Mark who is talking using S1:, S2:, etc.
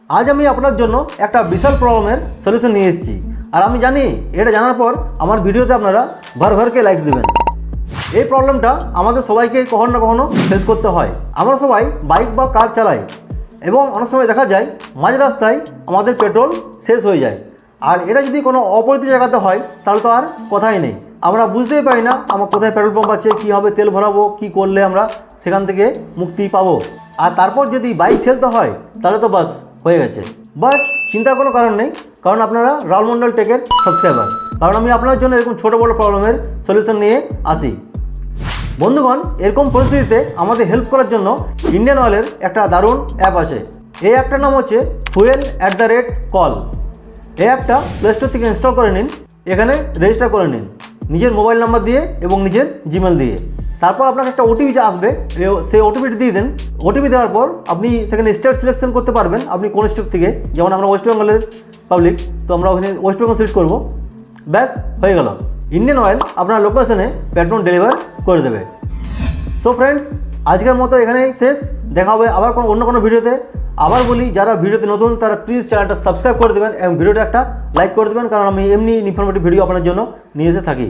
S1: আজ আমি আপনার জন্য একটা বিশাল প্রবলেমের সলিউশন নিয়ে এসেছি। আর আমি জানি এটা জানার পর আমার ভিডিওতে আপনারা ভরকে লাইকস দেবেন। এই প্রবলেমটা আমাদের সবাইকে কখনো না কখনো ফেস করতে হয়। আমরা সবাই বাইক বা কার চালাই এবং অনেক সময় দেখা যায় মাঝ রাস্তায় আমাদের পেট্রোল শেষ হয়ে যায়। আর এটা যদি কোনো অপরিচিত জায়গাতে হয় তাহলে তো আর কথাই নেই, আমরা বুঝতেই পারি না আমার কোথায় পেট্রোল পাম্প আছে, কীভাবে তেল ভরাবো, কী করলে আমরা সেখান থেকে মুক্তি পাবো। আর তারপর যদি বাইক ঠেলতে হয় তাহলে তো বাস হয়ে গেছে। বাট চিন্তার কোনো কারণ নেই, কারণ আপনারা রাহুল মন্ডল টেকের সাবস্ক্রাইবার, কারণ আমি আপনার জন্য এরকম ছোটো বড়ো প্রবলেমের সলিউশন নিয়ে আসি। বন্ধুগণ, এরকম পরিস্থিতিতে আমাদের হেল্প করার জন্য ইন্ডিয়ান অয়েলের একটা দারুণ অ্যাপ আছে। এই অ্যাপটার নাম হচ্ছে fuel@call। এই অ্যাপটা প্লে স্টোর থেকে ইনস্টল করে নিন, এখানে রেজিস্টার করে নিন নিজের মোবাইল নাম্বার দিয়ে এবং নিজের জিমেল দিয়ে। তারপর আপনার একটা ওটিপি আসবে, সেই ওটিপিটি দিয়ে দেন। ওটিপি দেওয়ার পর আপনি সেখানে স্টেট সিলেকশন করতে পারবেন আপনি কোন স্টেট থেকে। যেমন আমরা ওয়েস্ট বেঙ্গলের পাবলিক, তো আমরা ওখানে ওয়েস্ট বেঙ্গল সিলেক্ট করবো। ব্যাস হয়ে গেল, ইন্ডিয়ান অয়েল আপনার লোকেশনে পেট্রোল ডেলিভার করে দেবে। সো ফ্রেন্ডস, আজকের মতো এখানেই শেষ। দেখা হবে আবার অন্য কোনো ভিডিওতে। আবার বলি, যারা ভিডিওতে নতুন তারা প্লিজ চ্যানেলটা সাবস্ক্রাইব করে দেবেন এবং ভিডিওটা একটা লাইক করে দেবেন, কারণ আমি এমনি ইনফরমেটিভ ভিডিও আপনার জন্য নিয়ে এসে থাকি।